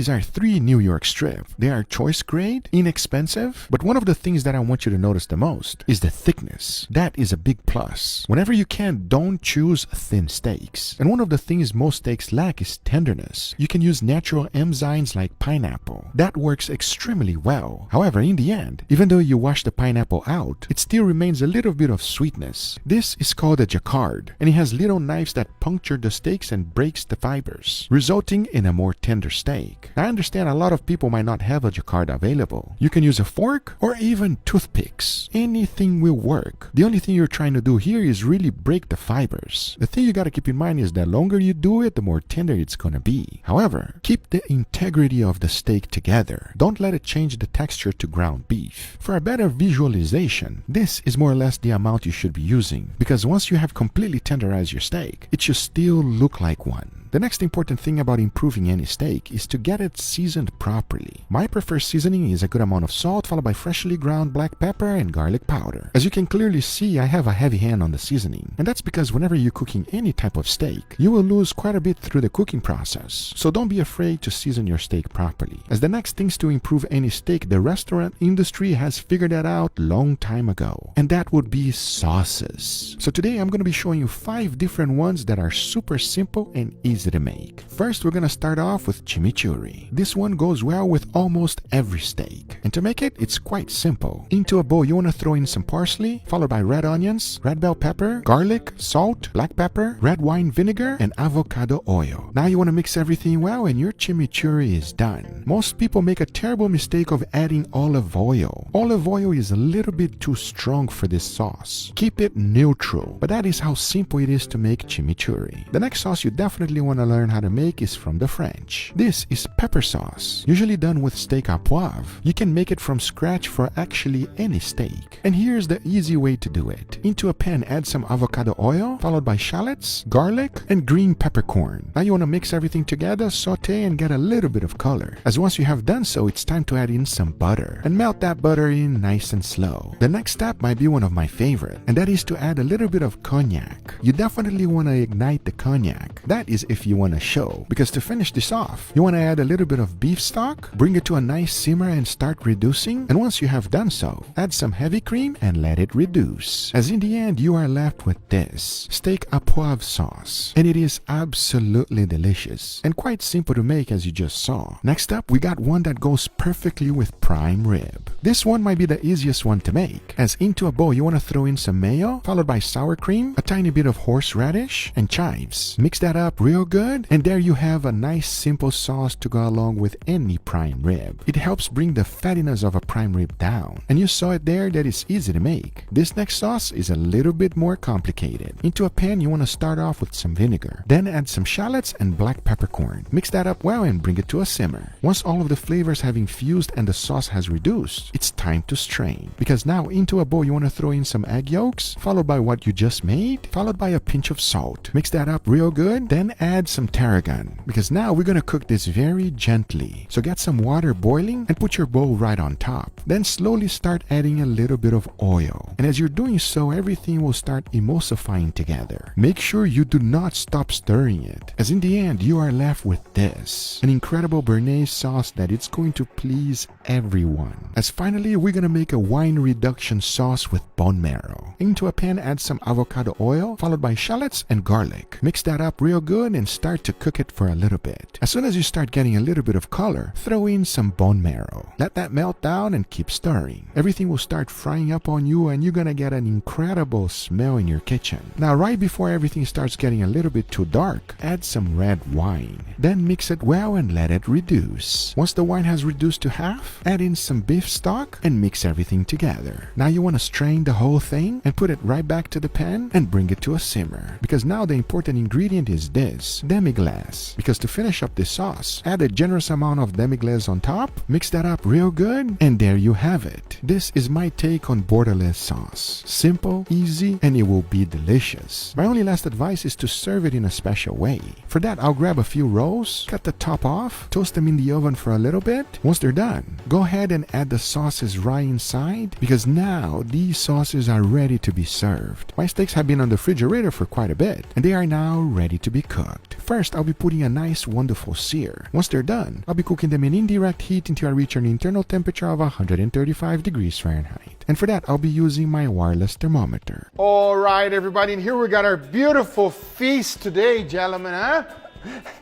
These are 3 New York strip. They are choice grade, inexpensive, but one of the things that I want you to notice the most is the thickness. That is a big plus. Whenever you can, don't choose thin steaks. And one of the things most steaks lack is tenderness. You can use natural enzymes like pineapple. That works extremely well. However, in the end, even though you wash the pineapple out, it still remains a little bit of sweetness. This is called a jacquard, and it has little knives that puncture the steaks and breaks the fibers, resulting in a more tender steak. I understand a lot of people might not have a jacquard available. You can use a fork or even toothpicks. Anything will work. The only thing you're trying to do here is really break the fibers. The thing you gotta keep in mind is the longer you do it, the more tender it's gonna be. However, keep the integrity of the steak together. Don't let it change the texture to ground beef. For a better visualization, this is more or less the amount you should be using, because once you have completely tenderized your steak, it should still look like one. The next important thing about improving any steak is to get it seasoned properly. My preferred seasoning is a good amount of salt followed by freshly ground black pepper and garlic powder. As you can clearly see, I have a heavy hand on the seasoning, and that's because whenever you're cooking any type of steak, you will lose quite a bit through the cooking process. So don't be afraid to season your steak properly. As the next things to improve any steak, the restaurant industry has figured that out long time ago, and that would be sauces. So today I'm going to be showing you 5 different ones that are super simple and easy to make. First, we're gonna start off with chimichurri. This one goes well with almost every steak. And to make it, it's quite simple. Into a bowl, you wanna throw in some parsley, followed by red onions, red bell pepper, garlic, salt, black pepper, red wine vinegar, and avocado oil. Now you wanna mix everything well and your chimichurri is done. Most people make a terrible mistake of adding olive oil. Olive oil is a little bit too strong for this sauce. Keep it neutral, but that is how simple it is to make chimichurri. The next sauce you definitely want to learn how to make is from the French. This is pepper sauce, usually done with steak à poivre. You can make it from scratch for actually any steak. And here's the easy way to do it. Into a pan, add some avocado oil, followed by shallots, garlic, and green peppercorn. Now you want to mix everything together, saute, and get a little bit of color. As once you have done so, it's time to add in some butter, and melt that butter in nice and slow. The next step might be one of my favorite, and that is to add a little bit of cognac. You definitely want to ignite the cognac. That is if you want to show, because to finish this off, you want to add a little bit of beef stock, bring it to a nice simmer and start reducing, and once you have done so, add some heavy cream and let it reduce. As in the end, you are left with this steak à poivre sauce, and it is absolutely delicious and quite simple to make, as you just saw. Next up, we got one that goes perfectly with prime rib. This one might be the easiest one to make, as into a bowl you want to throw in some mayo, followed by sour cream, a tiny bit of horseradish, and chives. Mix that up real good, and there you have a nice simple sauce to go along with any prime rib. It helps bring the fattiness of a prime rib down, and you saw it there that it's easy to make. This next sauce is a little bit more complicated. Into a pan, you want to start off with some vinegar, then add some shallots and black peppercorn. Mix that up well and bring it to a simmer. Once all of the flavors have infused and the sauce has reduced, it's time to strain, because now into a bowl you want to throw in some egg yolks, followed by what you just made, followed by a pinch of salt. Mix that up real good, then add some tarragon, because now we're gonna cook this very gently. So get some water boiling and put your bowl right on top. Then slowly start adding a little bit of oil. And as you're doing so, everything will start emulsifying together. Make sure you do not stop stirring it, as in the end, you are left with this, an incredible béarnaise sauce that it's going to please everyone. As finally, we're gonna make a wine reduction sauce with bone marrow. Into a pan, add some avocado oil, followed by shallots and garlic. Mix that up real good and start to cook it for a little bit. As soon as you start getting a little bit of color, throw in some bone marrow. Let that melt down and keep stirring. Everything will start frying up on you, and you're gonna get an incredible smell in your kitchen. Now, right before everything starts getting a little bit too dark, add some red wine. Then mix it well and let it reduce. Once the wine has reduced to half, add in some beef stock and mix everything together. Now you want to strain the whole thing and put it right back to the pan and bring it to a simmer, because now the important ingredient is this demi-glace. Because to finish up this sauce, add a generous amount of demi-glace on top, mix that up real good, and there you have it. This is my take on bordelais sauce. Simple, easy, and it will be delicious. My only last advice is to serve it in a special way. For that, I'll grab a few rolls, cut the top off, toast them in the oven for a little bit. Once they're done, go ahead and add the sauces right inside, because now these sauces are ready to be served. My steaks have been on the refrigerator for quite a bit, and they are now ready to be cooked. product. First, I'll be putting a nice, wonderful sear. Once they're done, I'll be cooking them in indirect heat until I reach an internal temperature of 135 degrees Fahrenheit. And for that, I'll be using my wireless thermometer. All right, everybody, and here we got our beautiful feast today, gentlemen, huh?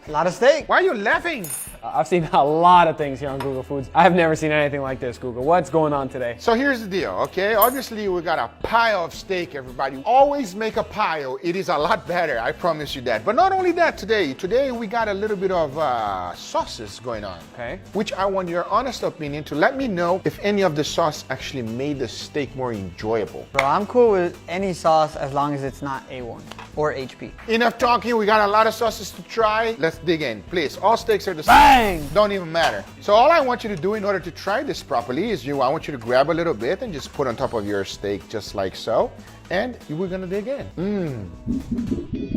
A lot of steak. Why are you laughing? I've seen a lot of things here on Guga Foods. I've never seen anything like this, Guga. What's going on today? So here's the deal, okay? Obviously, we got a pile of steak, everybody. Always make a pile. It is a lot better, I promise you that. But not only that today. Today, we got a little bit of sauces going on. Okay. Which I want your honest opinion to let me know if any of the sauce actually made the steak more enjoyable. Bro, I'm cool with any sauce as long as it's not A1 or HP. Enough talking. We got a lot of sauces to try. Let's dig in, please. All steaks are the same. Bang! Don't even matter. So all I want you to do in order to try this properly is I want you to grab a little bit and just put on top of your steak just like so. And we're gonna dig in.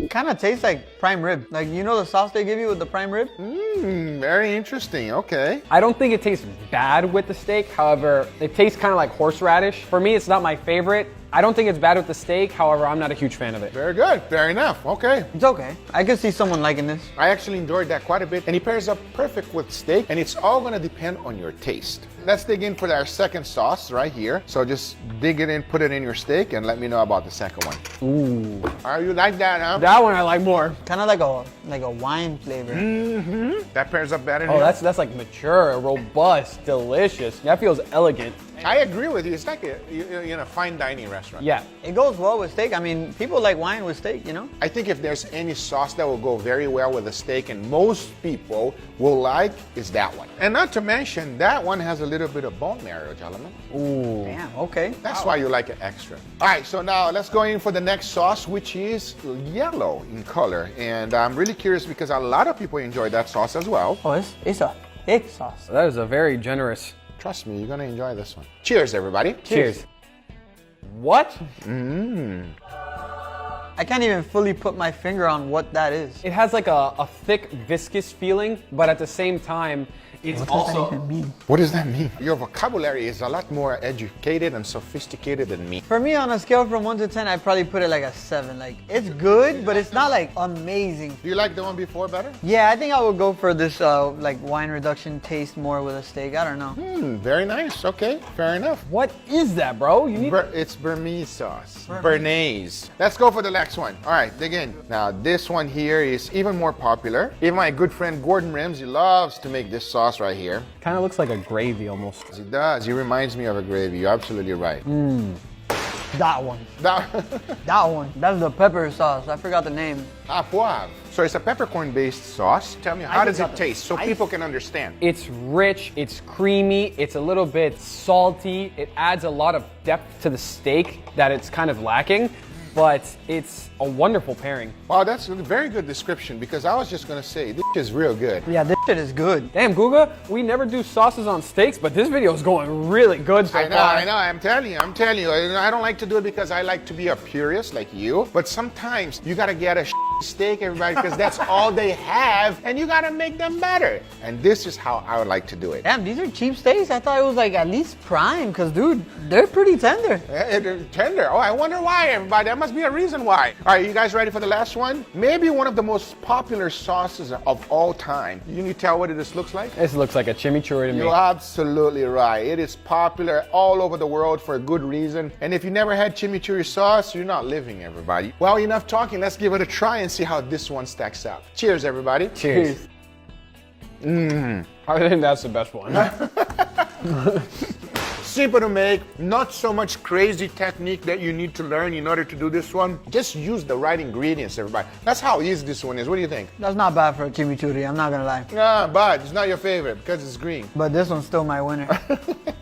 Kind of tastes like prime rib. Like, you know the sauce they give you with the prime rib? Very interesting. Okay. I don't think it tastes bad with the steak. However, it tastes kind of like horseradish. For me, it's not my favorite. I don't think it's bad with the steak. However, I'm not a huge fan of it. Very good. Fair enough. Okay. It's okay. I could see someone liking this. I actually enjoyed that quite a bit, and it pairs up perfect with steak, and it's all gonna depend on your taste. Let's dig in for our second sauce right here. So just dig it in, put it in your steak, and let me know about the second one. Ooh. Are you like that, huh? That one I like more. Kind of like a wine flavor. That pairs up better. Oh, that's like mature, robust, delicious. That feels elegant. I agree with you. It's like you're in a fine dining restaurant. Yeah. It goes well with steak. I mean, people like wine with steak, you know? I think if there's any sauce that will go very well with a steak and most people will like, is that one. And not to mention, that one has a little bit of bone marrow, gentlemen. Ooh. Damn, okay. That's why you like it extra. All right, so now let's go in for the next sauce, which is yellow in color. And I'm really curious because a lot of people enjoy that sauce as well. Oh, it's a thick sauce. That is a very generous. Trust me, you're gonna enjoy this one. Cheers, everybody. Cheers. What? I can't even fully put my finger on what that is. It has like a thick, viscous feeling, but at the same time, it's What does that even mean? What does that mean? Your vocabulary is a lot more educated and sophisticated than me. For me, on a scale from 1 to 10, I'd probably put it like a 7. Like, it's good, but it's not like amazing. Do you like the one before better? Yeah, I think I would go for this like wine reduction taste more with a steak. I don't know. Very nice. Okay, fair enough. What is that, bro? You need. It's Burmese sauce. Bernaise. Let's go for the next one. All right, dig in. Now, this one here is even more popular. Even my good friend Gordon Ramsay loves to make this sauce right here. Kind of looks like a gravy almost. It does. It reminds me of a gravy. You're absolutely right. That one. That That one. That's the pepper sauce. I forgot the name. poivre. So it's a peppercorn-based sauce. Tell me, how does it taste so people can understand? It's rich, it's creamy, it's a little bit salty. It adds a lot of depth to the steak that it's kind of lacking, but it's a wonderful pairing. Wow, that's a very good description because I was just gonna say, this is real good. Yeah, this shit is good. Damn, Guga, we never do sauces on steaks, but this video is going really good so I know, far. I know, I'm telling you. I don't like to do it because I like to be a purist like you, but sometimes you gotta get a steak, everybody, because that's all they have, and you gotta make them better. And this is how I would like to do it. Damn, these are cheap steaks. I thought it was like at least prime, because dude, they're pretty tender. They're tender. Oh, I wonder why, everybody. There must be a reason why. All right, you guys ready for the last one? Maybe one of the most popular sauces of all time. Can you tell what this looks like? This looks like a chimichurri to me. You're absolutely right. It is popular all over the world for a good reason. And if you never had chimichurri sauce, you're not living, everybody. Well, enough talking. Let's give it a try and see how this one stacks up. Cheers, everybody. Cheers. I think that's the best one. Simple to make, not so much crazy technique that you need to learn in order to do this one. Just use the right ingredients, everybody. That's how easy this one is. What do you think? That's not bad for a chimichurri, I'm not gonna lie. Nah, but it's not your favorite because it's green. But this one's still my winner.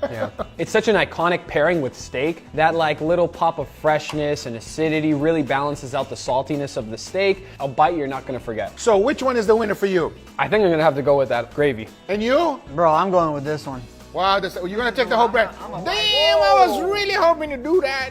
Yeah. It's such an iconic pairing with steak. That like little pop of freshness and acidity really balances out the saltiness of the steak. A bite you're not gonna forget. So which one is the winner for you? I think I'm gonna have to go with that gravy. And you? Bro, I'm going with this one. Wow, you're gonna take the whole bread. Damn, I was really hoping to do that.